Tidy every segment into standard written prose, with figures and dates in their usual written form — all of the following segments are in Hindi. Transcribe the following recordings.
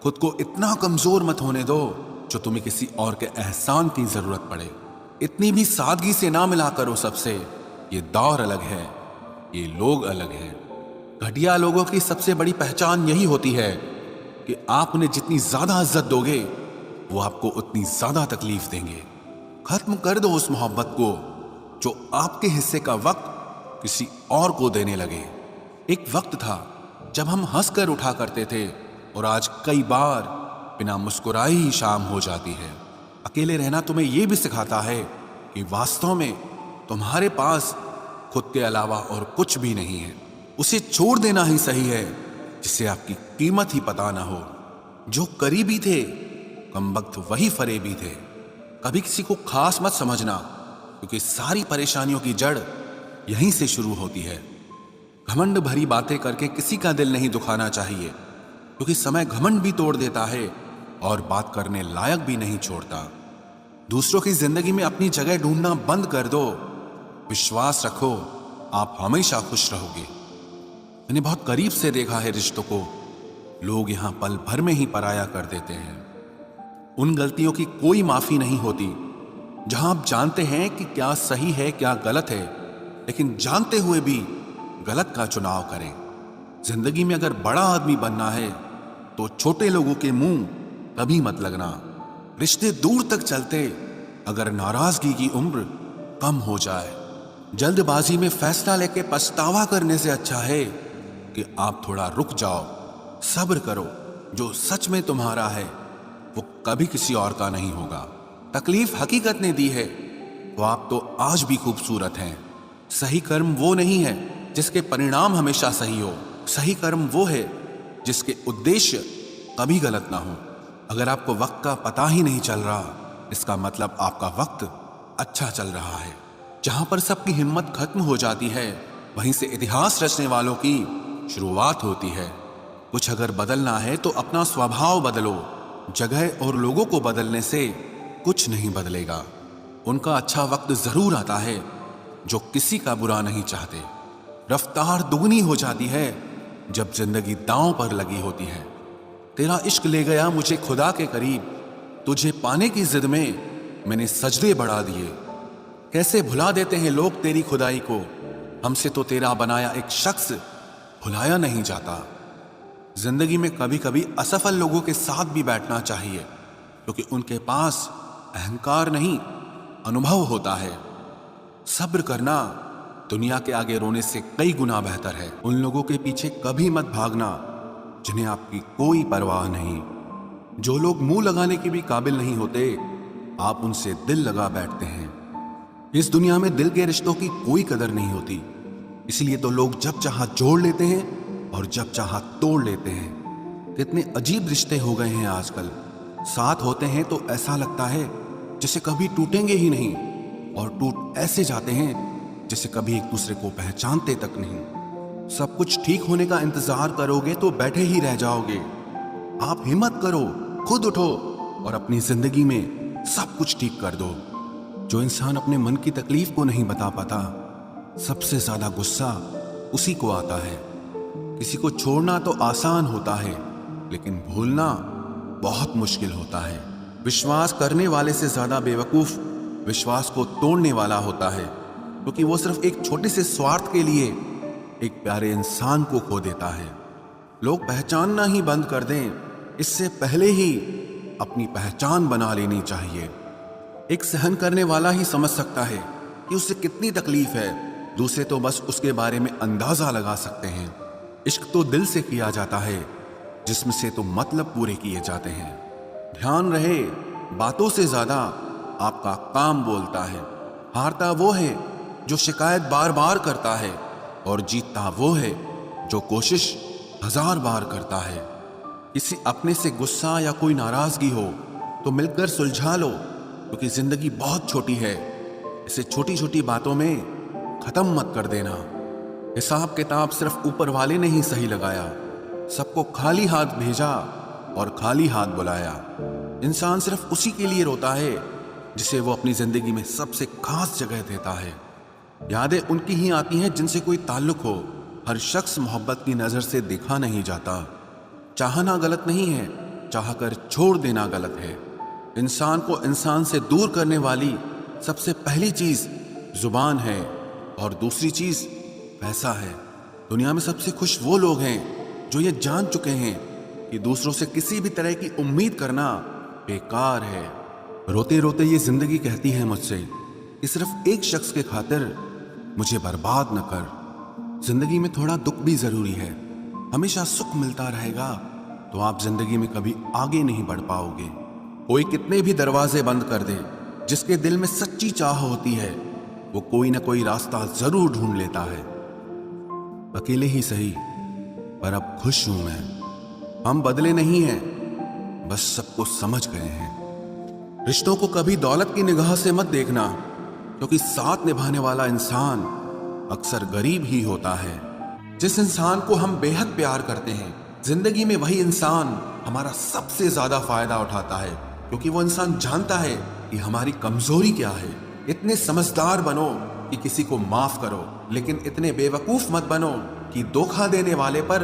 खुद को इतना कमजोर मत होने दो जो तुम्हें किसी और के एहसान की जरूरत पड़े। इतनी भी सादगी से ना मिला करो सबसे। ये दौर अलग है, ये लोग अलग हैं। घटिया लोगों की सबसे बड़ी पहचान यही होती है कि आप उन्हें जितनी ज्यादा इज्जत दोगे वो आपको उतनी ज्यादा तकलीफ देंगे। खत्म कर दो उस मोहब्बत को जो आपके हिस्से का वक्त किसी और को देने लगे। एक वक्त था जब हम हंसकर उठा करते थे और आज कई बार बिना मुस्कुराए ही शाम हो जाती है। अकेले रहना तुम्हें यह भी सिखाता है कि वास्तव में तुम्हारे पास खुद के अलावा और कुछ भी नहीं है। उसे छोड़ देना ही सही है जिससे आपकी कीमत ही पता ना हो। जो करीबी थे कमबख्त वही फरेबी थे। कभी किसी को खास मत समझना क्योंकि सारी परेशानियों की जड़ यहीं से शुरू होती है। घमंड भरी बातें करके किसी का दिल नहीं दुखाना चाहिए क्योंकि समय घमंड भी तोड़ देता है और बात करने लायक भी नहीं छोड़ता। दूसरों की जिंदगी में अपनी जगह ढूंढना बंद कर दो। विश्वास रखो, आप हमेशा खुश रहोगे। मैंने बहुत करीब से देखा है रिश्तों को। लोग यहां पल भर में ही पराया कर देते हैं। उन गलतियों की कोई माफी नहीं होती जहां आप जानते हैं कि क्या सही है क्या गलत है, लेकिन जानते हुए भी गलत का चुनाव करें। जिंदगी में अगर बड़ा आदमी बनना है तो छोटे लोगों के मुंह कभी मत लगना। रिश्ते दूर तक चलते अगर नाराजगी की उम्र कम हो जाए। जल्दबाजी में फैसला लेके पछतावा करने से अच्छा है कि आप थोड़ा रुक जाओ, सब्र करो। जो सच में तुम्हारा है वो कभी किसी और का नहीं होगा। तकलीफ हकीकत ने दी है तो आप तो आज भी खूबसूरत हैं। सही कर्म वो नहीं है जिसके परिणाम हमेशा सही हो। सही कर्म वो है जिसके उद्देश्य कभी गलत ना हो। अगर आपको वक्त का पता ही नहीं चल रहा इसका मतलब आपका वक्त अच्छा चल रहा है। जहां पर सबकी हिम्मत खत्म हो जाती है वहीं से इतिहास रचने वालों की शुरुआत होती है। कुछ अगर बदलना है तो अपना स्वभाव बदलो। जगह और लोगों को बदलने से कुछ नहीं बदलेगा। उनका अच्छा वक्त जरूर आता है जो किसी का बुरा नहीं चाहते। रफ्तार दुगनी हो जाती है जब जिंदगी दांव पर लगी होती है। तेरा इश्क ले गया मुझे खुदा के करीब। तुझे पाने की जिद में मैंने सजदे बढ़ा दिए। कैसे भुला देते हैं लोग तेरी खुदाई को। हमसे तो तेरा बनाया एक शख्स भुलाया नहीं जाता। जिंदगी में कभी कभी असफल लोगों के साथ भी बैठना चाहिए क्योंकि उनके पास अहंकार नहीं अनुभव होता है। सब्र करना दुनिया के आगे रोने से कई गुना बेहतर है। उन लोगों के पीछे कभी मत भागना जिन्हें आपकी कोई परवाह नहीं। जो लोग मुंह लगाने के भी काबिल नहीं होते आप उनसे दिल लगा बैठते हैं। इस दुनिया में दिल के रिश्तों की कोई कदर नहीं होती, इसलिए तो लोग जब चाहा जोड़ लेते हैं और जब चाहा तोड़ लेते हैं। कितने अजीब रिश्ते हो गए हैं आजकल। साथ होते हैं तो ऐसा लगता है जैसे कभी टूटेंगे ही नहीं, और टूट ऐसे जाते हैं जैसे कभी एक दूसरे को पहचानते तक नहीं। सब कुछ ठीक होने का इंतजार करोगे तो बैठे ही रह जाओगे। आप हिम्मत करो, खुद उठो और अपनी जिंदगी में सब कुछ ठीक कर दो। जो इंसान अपने मन की तकलीफ को नहीं बता पाता सबसे ज्यादा गुस्सा उसी को आता है। किसी को छोड़ना तो आसान होता है लेकिन भूलना बहुत मुश्किल होता है। विश्वास करने वाले से ज्यादा बेवकूफ विश्वास को तोड़ने वाला होता है क्योंकि वो सिर्फ एक छोटे से स्वार्थ के लिए एक प्यारे इंसान को खो देता है। लोग पहचानना ही बंद कर दें इससे पहले ही अपनी पहचान बना लेनी चाहिए। एक सहन करने वाला ही समझ सकता है कि उसे कितनी तकलीफ है, दूसरे तो बस उसके बारे में अंदाजा लगा सकते हैं। इश्क तो दिल से किया जाता है जिसम से तो मतलब पूरे किए जाते हैं। ध्यान रहे, बातों से ज्यादा आपका काम बोलता है। हारता वो है जो शिकायत बार बार करता है और जीतता वो है जो कोशिश 1000 बार करता है। किसी अपने से गुस्सा या कोई नाराजगी हो तो मिलकर सुलझा लो क्योंकि जिंदगी बहुत छोटी है। इसे छोटी छोटी बातों में खत्म मत कर देना। हिसाब किताब सिर्फ ऊपर वाले ने ही सही लगाया। सबको खाली हाथ भेजा और खाली हाथ बुलाया। इंसान सिर्फ उसी के लिए रोता है जिसे वो अपनी जिंदगी में सबसे खास जगह देता है। यादें उनकी ही आती हैं जिनसे कोई ताल्लुक हो। हर शख्स मोहब्बत की नजर से देखा नहीं जाता। चाहना गलत नहीं है चाहकर छोड़ देना गलत है। इंसान को इंसान से दूर करने वाली सबसे पहली चीज जुबान है और दूसरी चीज पैसा है। दुनिया में सबसे खुश वो लोग हैं जो ये जान चुके हैं कि दूसरों से किसी भी तरह की उम्मीद करना बेकार है। रोते रोते ये जिंदगी कहती है मुझसे कि सिर्फ एक शख्स के खातिर मुझे बर्बाद न कर। जिंदगी में थोड़ा दुख भी जरूरी है। हमेशा सुख मिलता रहेगा तो आप जिंदगी में कभी आगे नहीं बढ़ पाओगे। कोई कितने भी दरवाजे बंद कर दे, जिसके दिल में सच्ची चाह होती है वो कोई ना कोई रास्ता जरूर ढूंढ लेता है। अकेले ही सही, पर अब खुश हूं मैं। हम बदले नहीं हैं, बस सबको समझ गए हैं। रिश्तों को कभी दौलत की निगाह से मत देखना, क्योंकि साथ निभाने वाला इंसान अक्सर गरीब ही होता है। जिस इंसान को हम बेहद प्यार करते हैं, जिंदगी में वही इंसान हमारा सबसे ज्यादा फायदा उठाता है, क्योंकि वो इंसान जानता है कि हमारी कमजोरी क्या है। इतने समझदार बनो कि किसी को माफ करो, लेकिन इतने बेवकूफ मत बनो कि धोखा देने वाले पर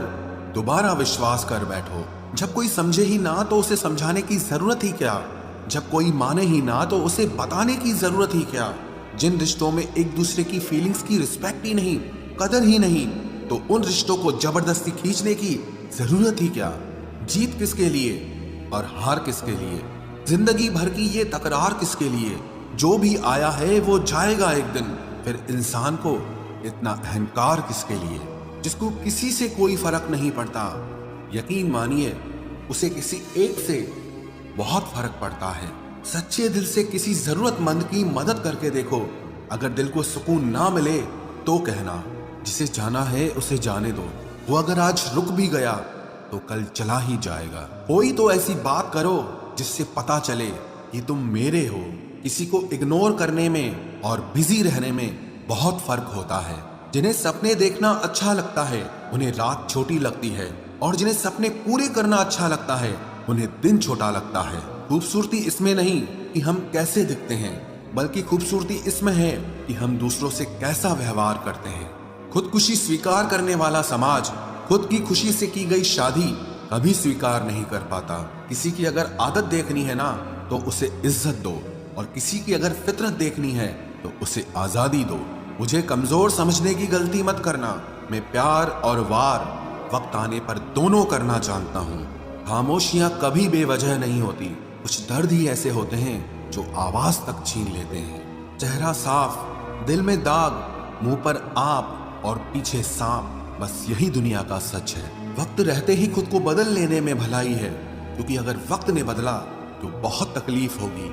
दोबारा विश्वास कर बैठो। जब कोई समझे ही ना तो उसे समझाने की जरूरत ही क्या। जब कोई माने ही ना तो उसे बताने की जरूरत ही क्या। जिन रिश्तों में एक दूसरे की फीलिंग्स की रिस्पेक्ट ही नहीं, कदर ही नहीं, तो उन रिश्तों को जबरदस्ती खींचने की जरूरत ही क्या। जीत किसके लिए और हार किसके लिए? जिंदगी भर की ये तकरार किसके लिए? जो भी आया है वो जाएगा एक दिन। फिर इंसान को इतना अहंकार किसके लिए, जिसको किसी से कोई फर्क नहीं पड़ता? यकीन मानिए, उसे किसी एक से बहुत फर्क पड़ता है। सच्चे दिल से किसी जरूरतमंद की मदद करके देखो। अगर दिल को सुकून ना मिले तो कहना, जिसे जाना है उसे जाने दो। वो अगर आज रुक भी गया तो कल चला ही जाएगा। कोई तो ऐसी बात करो जिससे पता चले कि तुम मेरे हो। किसी को इग्नोर करने में और बिजी रहने में बहुत फर्क होता है। जिन्हें सपने देखना अच्छा लगता है उन्हें रात छोटी लगती है, और जिन्हें सपने पूरे करना अच्छा लगता है उन्हें दिन छोटा लगता है। खूबसूरती इसमें नहीं कि हम कैसे दिखते हैं, बल्कि खूबसूरती इसमें है कि हम दूसरों से कैसा व्यवहार करते हैं। खुदकुशी स्वीकार करने वाला समाज खुद की खुशी से की गई शादी कभी स्वीकार नहीं कर पाता। किसी की अगर आदत देखनी है ना तो उसे इज्जत दो, और किसी की अगर फितरत देखनी है तो उसे आजादी दो। मुझे कमजोर समझने की गलती मत करना। मैं प्यार और वार वक्त आने पर दोनों करना जानता हूँ। खामोशियां कभी बेवजह नहीं होती। कुछ दर्द ही ऐसे होते हैं जो आवाज तक छीन लेते हैं। चेहरा साफ, दिल में दाग, मुंह पर आप और पीछे सांप, बस यही दुनिया का सच है। वक्त रहते ही खुद को बदल लेने में भलाई है, क्योंकि अगर वक्त ने बदला तो बहुत तकलीफ होगी।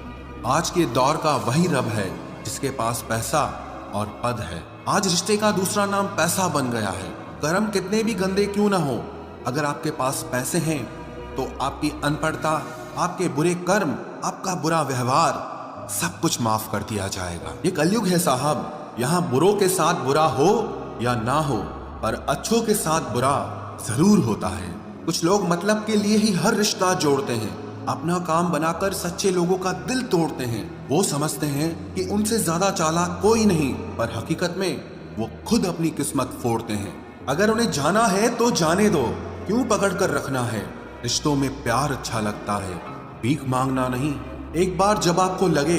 आज के दौर का वही रब है जिसके पास पैसा और पद है। आज रिश्ते का दूसरा नाम पैसा बन गया है। कर्म कितने भी गंदे क्यों ना हो, अगर आपके पास पैसे हैं तो आपकी अनपढ़ता, आपके बुरे कर्म, आपका बुरा व्यवहार, सब कुछ माफ कर दिया जाएगा। ये कलयुग है साहब, यहाँ बुरों के साथ बुरा हो या ना हो, पर अच्छों के साथ बुरा जरूर होता है। कुछ लोग मतलब के लिए ही हर रिश्ता जोड़ते हैं, अपना काम बनाकर सच्चे लोगों का दिल तोड़ते हैं। वो समझते हैं कि उनसे ज्यादा चालाक कोई नहीं, पर हकीकत में वो खुद अपनी किस्मत फोड़ते हैं। अगर उन्हें जाना है तो जाने दो, क्यों पकड़ कर रखना है। रिश्तों में प्यार अच्छा लगता है, भीख मांगना नहीं। एक बार जब आपको लगे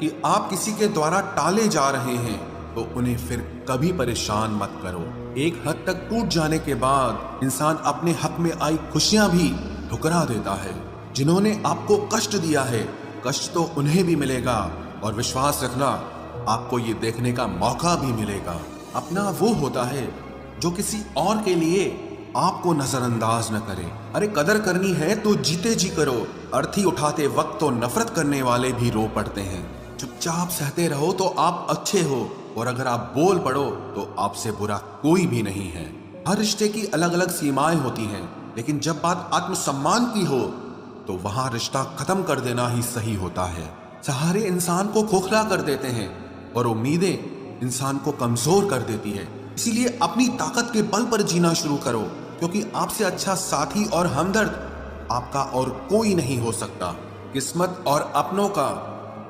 कि आप किसी के द्वारा टाले जा रहे हैं तो उन्हें फिर कभी परेशान मत करो। एक हद तक टूट जाने के बाद इंसान अपने हक में आई खुशियां भी ठुकरा देता है। जिन्होंने आपको कष्ट दिया है, कष्ट तो उन्हें भी मिलेगा, और विश्वास रखना, आपको ये देखने का मौका भी मिलेगा। अपना वो होता है जो किसी और के लिए आपको नजरअंदाज न करे। अरे कदर करनी है तो जीते जी करो। अर्थी उठाते वक्त तो नफरत करने वाले भी रो पड़ते हैं। चुपचाप सहते रहो तो आप अच्छे हो, और अगर आप बोल पड़ो तो आपसे बुरा कोई भी नहीं है। हर रिश्ते की अलग अलग सीमाएं होती हैं, लेकिन जब बात आत्मसम्मान की हो तो वहां रिश्ता खत्म कर देना ही सही होता है। सहारे इंसान को खोखला कर देते हैं और उम्मीदें इंसान को कमजोर कर देती है। इसीलिए अपनी ताकत के बल पर जीना शुरू करो, क्योंकि आपसे अच्छा साथी और हमदर्द आपका और कोई नहीं हो सकता। किस्मत और अपनों का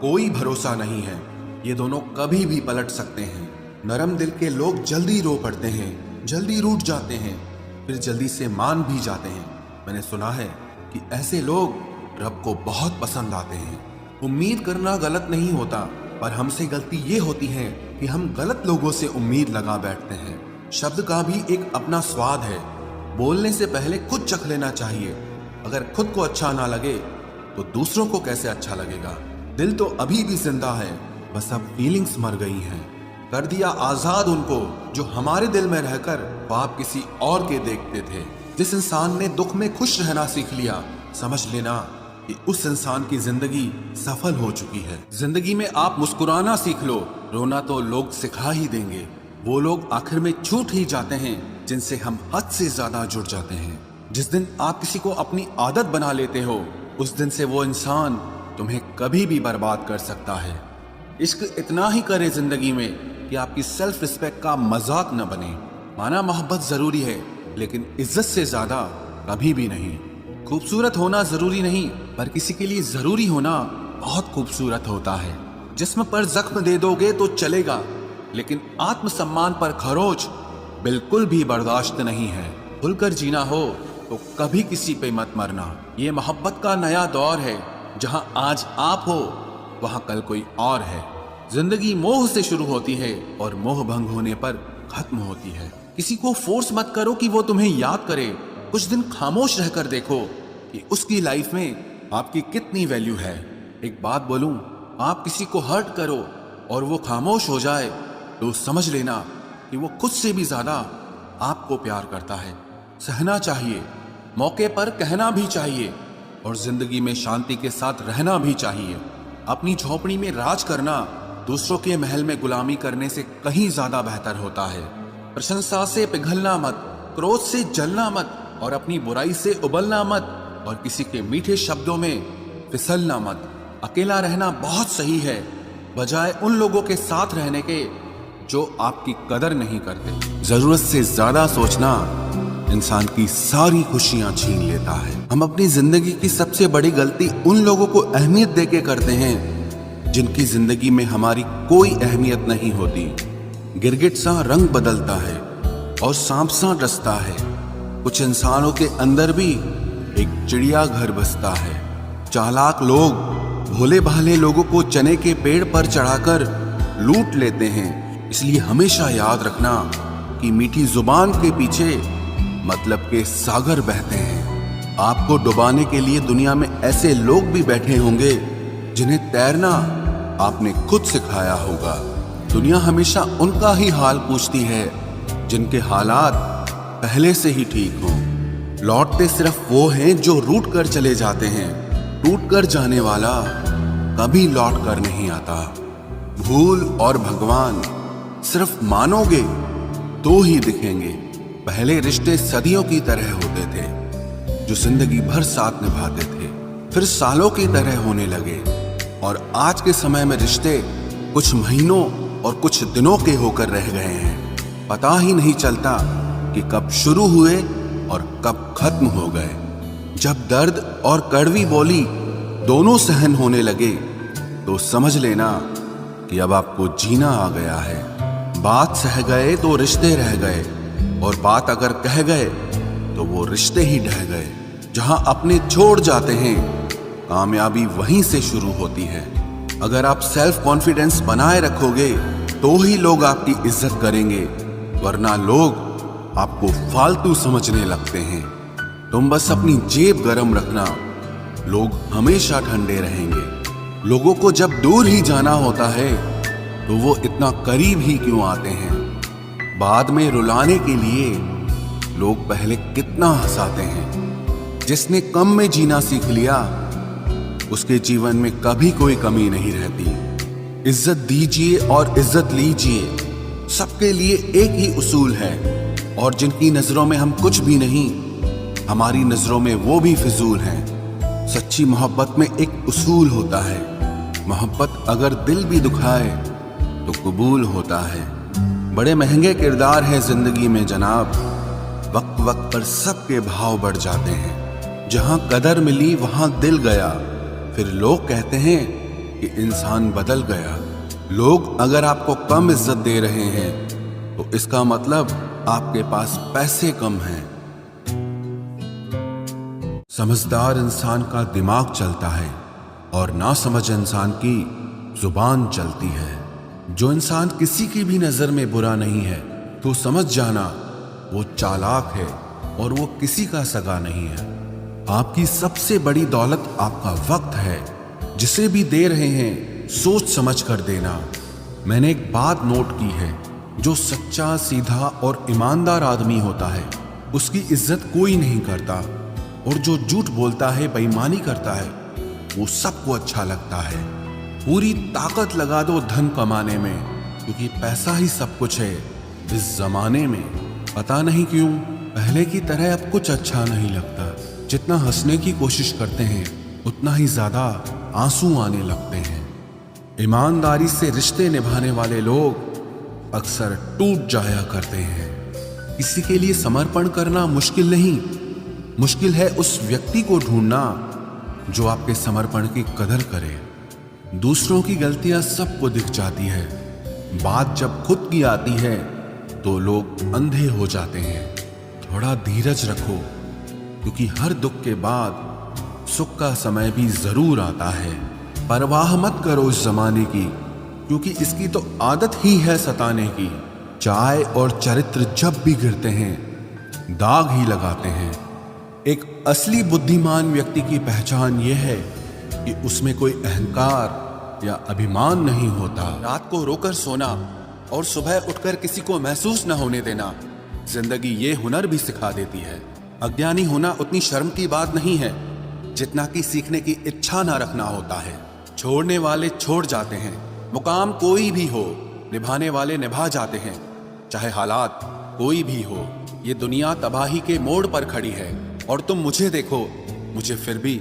कोई भरोसा नहीं है, ये दोनों कभी भी पलट सकते हैं। नरम दिल के लोग जल्दी रो पड़ते हैं, जल्दी रूठ जाते हैं, फिर जल्दी से मान भी जाते हैं। मैंने सुना है कि ऐसे लोग रब को बहुत पसंद आते हैं। उम्मीद करना गलत नहीं होता, पर हमसे गलती ये होती है कि हम गलत लोगों से उम्मीद लगा बैठते हैं। शब्द का भी एक अपना स्वाद है। बोलने से पहले खुद चख लेना चाहिए। अगर खुद को अच्छा ना लगे तो दूसरों को कैसे अच्छा लगेगा। दिल तो अभी भी जिंदा है, बस अब फीलिंग्स मर गई हैं। कर दिया आजाद उनको जो हमारे दिल में रहकर ख्वाब किसी और के देखते थे। जिस इंसान ने दुख में खुश रहना सीख लिया, समझ लेना कि उस इंसान की जिंदगी सफल हो चुकी है। जिंदगी में आप मुस्कुराना सीख लो, रोना तो लोग सिखा ही देंगे। वो लोग आखिर में छूट ही जाते हैं जिनसे हम हद से ज्यादा जुड़ जाते हैं। जिस दिन आप किसी को अपनी आदत बना लेते हो, उस दिन से वो इंसान तुम्हें कभी भी बर्बाद कर सकता है। इश्क इतना ही करे जिंदगी में कि आपकी सेल्फ रिस्पेक्ट का मजाक न बने। माना मोहब्बत जरूरी है, लेकिन इज्जत से ज्यादा कभी भी नहीं। खूबसूरत होना जरूरी नहीं, पर किसी के लिए जरूरी होना बहुत खूबसूरत होता है। जिस्म पर जख्म दे दोगे तो चलेगा, लेकिन आत्मसम्मान पर खरोच बिल्कुल भी बर्दाश्त नहीं है। खुलकर जीना हो तो कभी किसी पे मत मरना। ये मोहब्बत का नया दौर है, जहां आज आप हो वहां कल कोई और है। जिंदगी मोह से शुरू होती है और मोह भंग होने पर खत्म होती है। किसी को फोर्स मत करो कि वो तुम्हें याद करे। कुछ दिन खामोश रहकर देखो कि उसकी लाइफ में आपकी कितनी वैल्यू है। एक बात बोलूं, आप किसी को हर्ट करो और वो खामोश हो जाए तो समझ लेना कि वो खुद से भी ज्यादा आपको प्यार करता है। सहना चाहिए, मौके पर कहना भी चाहिए, और जिंदगी में शांति के साथ रहना भी चाहिए। अपनी झोपड़ी में राज करना दूसरों के महल में गुलामी करने से कहीं ज्यादा बेहतर होता है। प्रशंसा से पिघलना मत, क्रोध से जलना मत, और अपनी बुराई से उबलना मत, और किसी के मीठे शब्दों में फिसलना मत। अकेला रहना बहुत सही है, बजाय उन लोगों के साथ रहने के जो आपकी कदर नहीं करते। जरूरत से ज्यादा सोचना इंसान की सारी खुशियां छीन लेता है। हम अपनी जिंदगी की सबसे बड़ी गलती उन लोगों को अहमियत देके करते हैं जिनकी जिंदगी में हमारी कोई अहमियत नहीं होती। गिरगिट सा रंग बदलता है और सांप सा डसता है। कुछ इंसानों के अंदर भी एक चिड़िया घर बसता है। चालाक लोग भोले भाले लोगों को चने के पेड़ पर चढ़ाकर लूट लेते हैं। इसलिए हमेशा याद रखना कि मीठी जुबान के पीछे मतलब के सागर बहते हैं। आपको डुबाने के लिए दुनिया में ऐसे लोग भी बैठे होंगे जिन्हें तैरना आपने खुद सिखाया होगा। दुनिया हमेशा उनका ही हाल पूछती है जिनके हालात पहले से ही ठीक हों। लौटते सिर्फ वो हैं जो रूठ कर चले जाते हैं। टूट कर जाने वाला कभी लौट कर नहीं आता। भूल और भगवान सिर्फ मानोगे तो ही दिखेंगे। पहले रिश्ते सदियों की तरह होते थे, जो जिंदगी भर साथ निभाते थे, फिर सालों की तरह होने लगे। और आज के समय में रिश्ते कुछ महीनों और कुछ दिनों के होकर रह गए हैं। पता ही नहीं चलता कि कब शुरू हुए और कब खत्म हो गए। जब दर्द और कड़वी बोली दोनों सहन होने लगे तो समझ लेना कि अब आपको जीना आ गया है। बात सह गए तो रिश्ते रह गए, और बात अगर कह गए तो वो रिश्ते ही ढह गए। जहां अपने छोड़ जाते हैं, कामयाबी वहीं से शुरू होती है। अगर आप सेल्फ कॉन्फिडेंस बनाए रखोगे तो ही लोग आपकी इज्जत करेंगे, वरना लोग आपको फालतू समझने लगते हैं। तुम बस अपनी जेब गरम रखना, लोग हमेशा ठंडे रहेंगे। लोगों को जब दूर ही जाना होता है तो वो इतना करीब ही क्यों आते हैं। बाद में रुलाने के लिए लोग पहले कितना हंसाते हैं। जिसने कम में जीना सीख लिया उसके जीवन में कभी कोई कमी नहीं रहती। इज्जत दीजिए और इज्जत लीजिए, सबके लिए एक ही उसूल है। और जिनकी नजरों में हम कुछ भी नहीं, हमारी नजरों में वो भी फिजूल हैं। सच्ची मोहब्बत में एक उसूल होता है, मोहब्बत अगर दिल भी दुखाए तो कबूल होता है। बड़े महंगे किरदार हैं जिंदगी में जनाब, वक्त वक्त पर सबके भाव बढ़ जाते हैं। जहां कदर मिली वहां दिल गया, फिर लोग कहते हैं कि इंसान बदल गया। लोग अगर आपको कम इज्जत दे रहे हैं तो इसका मतलब आपके पास पैसे कम हैं। समझदार इंसान का दिमाग चलता है और नासमझ इंसान की जुबान चलती है। जो इंसान किसी की भी नजर में बुरा नहीं है तो समझ जाना वो चालाक है और वो किसी का सगा नहीं है। आपकी सबसे बड़ी दौलत आपका वक्त है। जिसे भी दे रहे हैं सोच समझ कर देना। मैंने एक बात नोट की है, जो सच्चा, सीधा और ईमानदार आदमी होता है उसकी इज्जत कोई नहीं करता, और जो झूठ बोलता है, बेईमानी करता है, वो सबको अच्छा लगता है। पूरी ताकत लगा दो धन कमाने में, क्योंकि पैसा ही सब कुछ है इस जमाने में। पता नहीं क्यों पहले की तरह अब कुछ अच्छा नहीं लगता। जितना हंसने की कोशिश करते हैं उतना ही ज्यादा आंसू आने लगते हैं। ईमानदारी से रिश्ते निभाने वाले लोग अक्सर टूट जाया करते हैं। किसी के लिए समर्पण करना मुश्किल नहीं, मुश्किल है उस व्यक्ति को ढूंढना जो आपके समर्पण की कदर करे। दूसरों की गलतियां सबको दिख जाती है, बात जब खुद की आती है तो लोग अंधे हो जाते हैं। थोड़ा धीरज रखो, क्योंकि हर दुख के बाद सुख का समय भी जरूर आता है। परवाह मत करो इस जमाने की, क्योंकि इसकी तो आदत ही है सताने की। चाय और चरित्र जब भी गिरते हैं दाग ही लगाते हैं। एक असली बुद्धिमान व्यक्ति की पहचान यह है कि उसमें कोई अहंकार या अभिमान नहीं होता। रात को रोकर सोना और सुबह उठकर किसी को महसूस न होने देना जिंदगी ये हुनर भी सिखा देती है। अज्ञानी होना उतनी शर्म की बात नहीं है जितना कि सीखने की इच्छा ना रखना होता है। छोड़ने वाले छोड़ जाते हैं, मुकाम कोई भी हो, निभाने वाले निभा जाते हैं, चाहे हालात कोई भी हो। ये दुनिया तबाही के मोड़ पर खड़ी है और तुम मुझे देखो, मुझे फिर भी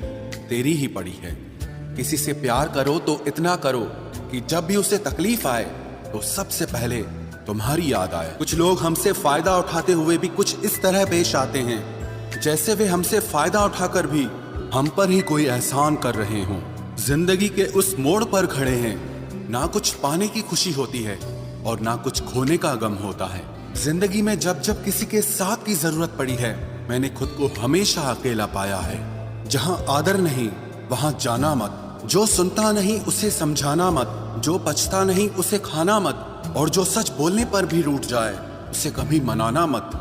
तेरी ही पड़ी है। किसी से प्यार करो तो इतना करो कि जब भी उसे तकलीफ आए तो सबसे पहले तुम्हारी याद आए। कुछ लोग हमसे फायदा उठाते हुए भी कुछ इस तरह पेश आते हैं जैसे वे हमसे फायदा उठाकर भी हम पर ही कोई एहसान कर रहे हों। जिंदगी के उस मोड़ पर खड़े हैं, ना कुछ पाने की खुशी होती है और ना कुछ खोने का गम होता है। जिंदगी में जब जब किसी के साथ की जरूरत पड़ी है, मैंने खुद को हमेशा अकेला पाया है। जहां आदर नहीं वहां जाना मत, जो सुनता नहीं उसे समझाना मत, जो पछता नहीं उसे खाना मत, और जो सच बोलने पर भी रूठ जाए उसे कभी मनाना मत।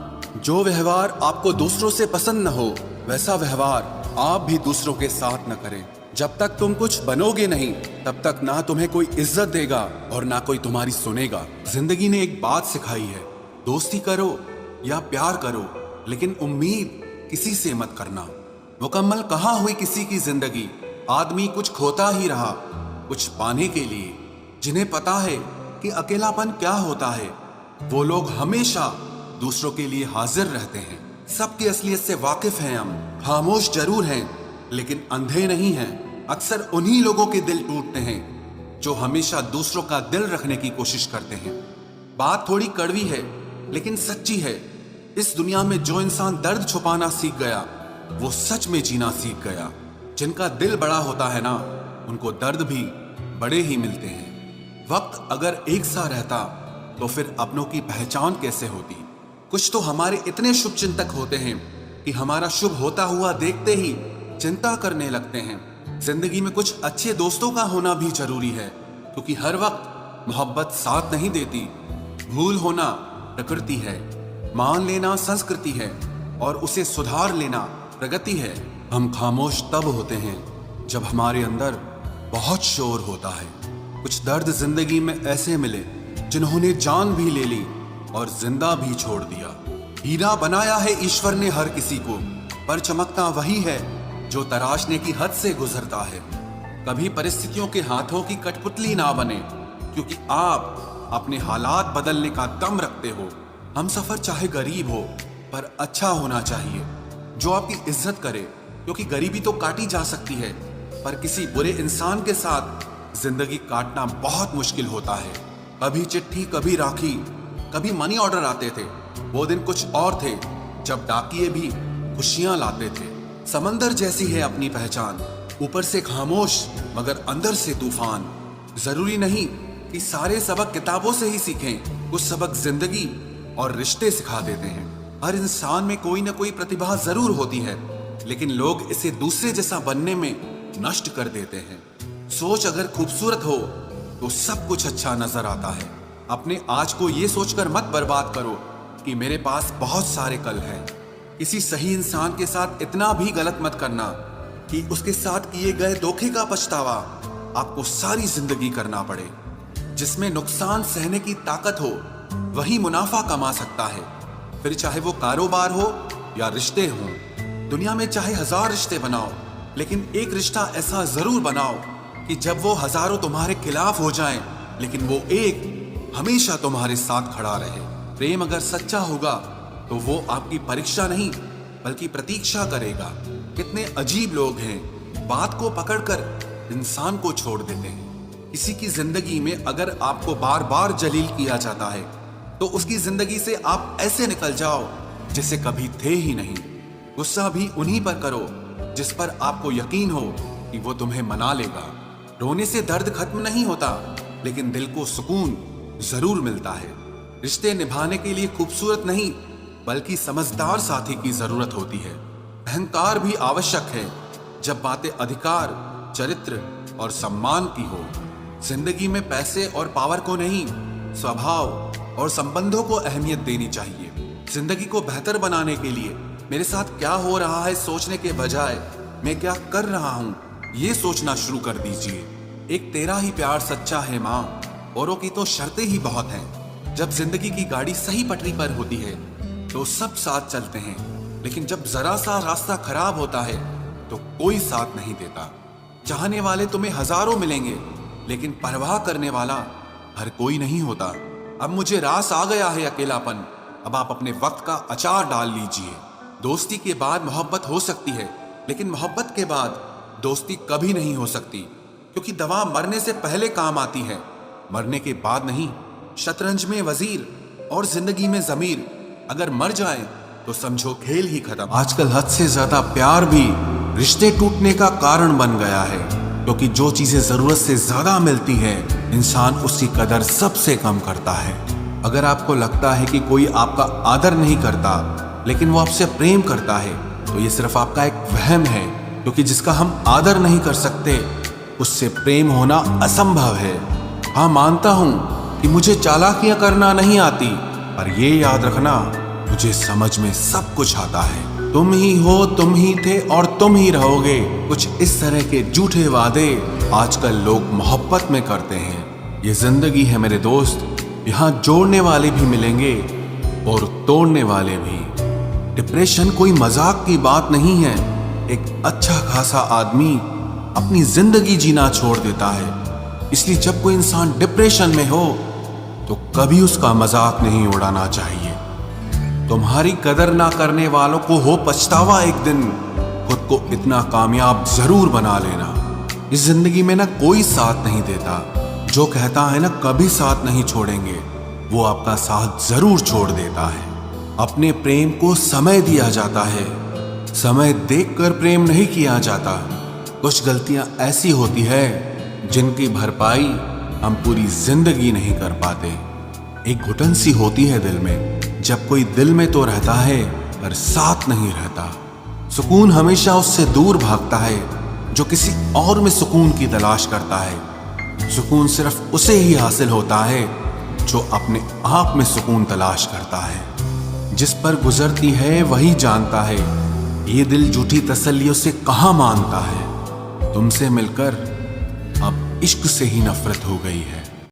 जो व्यवहार आपको दूसरों से पसंद न हो वैसा व्यवहार आप भी दूसरों के साथ न करें। जब तक तुम कुछ बनोगे नहीं तब तक ना तुम्हें कोई इज्जत देगा और ना कोई तुम्हारी सुनेगा। जिंदगी ने एक बात सिखाई है, दोस्ती करो या प्यार करो, लेकिन उम्मीद किसी से मत करना। मुकम्मल कहाँ हुई किसी की जिंदगी, आदमी कुछ खोता ही रहा कुछ पाने के लिए। जिन्हें पता है कि अकेलापन क्या होता है, वो लोग हमेशा दूसरों के लिए हाजिर रहते हैं। सबकी असलियत से वाकिफ हैं हम, खामोश जरूर हैं लेकिन अंधे नहीं हैं। अक्सर उन्हीं लोगों के दिल टूटते हैं जो हमेशा दूसरों का दिल रखने की कोशिश करते हैं। बात थोड़ी कड़वी है लेकिन सच्ची है। इस दुनिया में जो इंसान दर्द छुपाना सीख गया वो सच में जीना सीख गया। जिनका दिल बड़ा होता है ना, उनको दर्द भी बड़े ही मिलते हैं। वक्त अगर एक सा रहता तो फिर अपनों की पहचान कैसे होती। कुछ तो हमारे इतने शुभ चिंतक होते हैं कि हमारा शुभ होता हुआ देखते ही चिंता करने लगते हैं। जिंदगी में कुछ अच्छे दोस्तों का होना भी जरूरी है, क्योंकि हर वक्त मोहब्बत साथ नहीं देती। भूल होना प्रकृति है, मान लेना संस्कृति है और उसे सुधार लेना प्रगति है। हम खामोश तब होते हैं जब हमारे अंदर बहुत शोर होता है। कुछ दर्द जिंदगी में ऐसे मिले जिन्होंने जान भी ले ली और जिंदा भी छोड़ दिया। हीरा बनाया है ईश्वर ने हर किसी को, पर चमकता वही है जो तराशने की हद से गुजरता है। कभी परिस्थितियों के हाथों की कठपुतली ना बने, क्योंकि आप अपने हालात बदलने का दम रखते हो। हम सफर चाहे गरीब हो पर अच्छा होना चाहिए, जो आपकी इज्जत करे, क्योंकि गरीबी तो काटी जा सकती है पर किसी बुरे इंसान के साथ जिंदगी काटना बहुत मुश्किल होता है। कभी चिट्ठी, कभी राखी, कभी मनी ऑर्डर आते थे। वो दिन कुछ और थे जब डाकिये भी खुशियां लाते थे। समंदर जैसी है अपनी पहचान, ऊपर से खामोश मगर अंदर से तूफान। जरूरी नहीं कि सारे सबक किताबों से ही सीखें, कुछ सबक जिंदगी और रिश्ते सिखा देते हैं। हर इंसान में कोई ना कोई प्रतिभा जरूर होती है, लेकिन लोग इसे दूसरे जैसा बनने में नष्ट कर देते हैं। सोच अगर खूबसूरत हो तो सब कुछ अच्छा नजर आता है। अपने आज को ये सोचकर मत बर्बाद करो कि मेरे पास बहुत सारे कल हैं। किसी सही इंसान के साथ इतना भी गलत मत करना कि उसके साथ किए गए धोखे का पछतावा आपको सारी जिंदगी करना पड़े। जिसमें नुकसान सहने की ताकत हो वही मुनाफा कमा सकता है, फिर चाहे वो कारोबार हो या रिश्ते हों। दुनिया में चाहे 1000 रिश्ते बनाओ, लेकिन एक रिश्ता ऐसा जरूर बनाओ कि जब वो हजारों तुम्हारे खिलाफ हो जाएं, लेकिन वो एक हमेशा तुम्हारे साथ खड़ा रहे। प्रेम अगर सच्चा होगा तो वो आपकी परीक्षा नहीं बल्कि प्रतीक्षा करेगा। कितने अजीब लोग हैं, बात को पकड़कर इंसान को छोड़ देते हैं। किसी की जिंदगी में अगर आपको बार बार जलील किया जाता है तो उसकी जिंदगी से आप ऐसे निकल जाओ जैसे कभी थे ही नहीं। गुस्सा भी उन्हीं पर करो जिस पर आपको यकीन हो कि वो तुम्हें मना लेगा। रोने से दर्द खत्म नहीं होता, लेकिन दिल को सुकून जरूर मिलता है। रिश्ते निभाने के लिए खूबसूरत नहीं बल्कि समझदार साथी की जरूरत होती है। अहंकार भी आवश्यक है जब बातें अधिकार, चरित्र और सम्मान की हो। जिंदगी में पैसे और पावर को नहीं, स्वभाव और संबंधों को अहमियत देनी चाहिए। जिंदगी को बेहतर बनाने के लिए मेरे साथ क्या हो रहा है सोचने के बजाय मैं क्या कर रहा हूँ ये सोचना शुरू कर दीजिए। एक तेरा ही प्यार सच्चा है माँ, औरों की तो शर्तें ही बहुत हैं। जब जिंदगी की गाड़ी सही पटरी पर होती है तो सब साथ चलते हैं, लेकिन जब जरा सा रास्ता खराब होता है तो कोई साथ नहीं देता। चाहने वाले तुम्हें हजारों मिलेंगे, लेकिन परवाह करने वाला हर कोई नहीं होता। अब मुझे रास आ गया है अकेलापन, अब आप अपने वक्त का अचार डाल लीजिए। दोस्ती के बाद मोहब्बत हो सकती है, लेकिन मोहब्बत के बाद दोस्ती कभी नहीं हो सकती, क्योंकि दवा मरने से पहले काम आती है, मरने के बाद नहीं। शतरंज में वजीर और जिंदगी में जमीर अगर मर जाए तो समझो खेल ही खत्म। आजकल हद से ज्यादा प्यार भी रिश्ते टूटने का कारण बन गया है, क्योंकि जो चीजें जरूरत से ज्यादा मिलती है इंसान उसकी कदर सबसे कम करता है। अगर आपको लगता है कि कोई आपका आदर नहीं करता लेकिन वो आपसे प्रेम करता है तो ये सिर्फ आपका एक वहम है, क्योंकि जिसका हम आदर नहीं कर सकते उससे प्रेम होना असंभव है। हाँ, मानता हूं कि मुझे चालाकियां करना नहीं आती, पर ये याद रखना मुझे समझ में सब कुछ आता है। तुम ही हो, तुम ही थे और तुम ही रहोगे। कुछ इस तरह के झूठे वादे आजकल लोग मोहब्बत में करते हैं। ये जिंदगी है मेरे दोस्त, यहाँ जोड़ने वाले भी मिलेंगे और तोड़ने वाले भी। डिप्रेशन कोई मजाक की बात नहीं है। एक अच्छा खासा आदमी अपनी जिंदगी जीना छोड़ देता है। इसलिए जब कोई इंसान डिप्रेशन में हो तो कभी उसका मजाक नहीं उड़ाना चाहिए। तुम्हारी कदर ना करने वालों को हो पछतावा एक दिन, खुद को इतना कामयाब जरूर बना लेना। इस जिंदगी में ना कोई साथ नहीं देता, जो कहता है ना कभी साथ नहीं छोड़ेंगे, वो आपका साथ जरूर छोड़ देता है। अपने प्रेम को समय दिया जाता है, समय देखकर प्रेम नहीं किया जाता। कुछ गलतियां ऐसी होती है जिनकी भरपाई हम पूरी जिंदगी नहीं कर पाते। एक घुटन सी होती है दिल में, जब कोई दिल में तो रहता है पर साथ नहीं रहता। सुकून हमेशा उससे दूर भागता है जो किसी और में सुकून की तलाश करता है। सुकून सिर्फ उसे ही हासिल होता है जो अपने आप में सुकून तलाश करता है। जिस पर गुजरती है वही जानता है, ये दिल झूठी तसल्लियों से कहाँ मानता है। तुमसे मिलकर अब इश्क से ही नफरत हो गई है।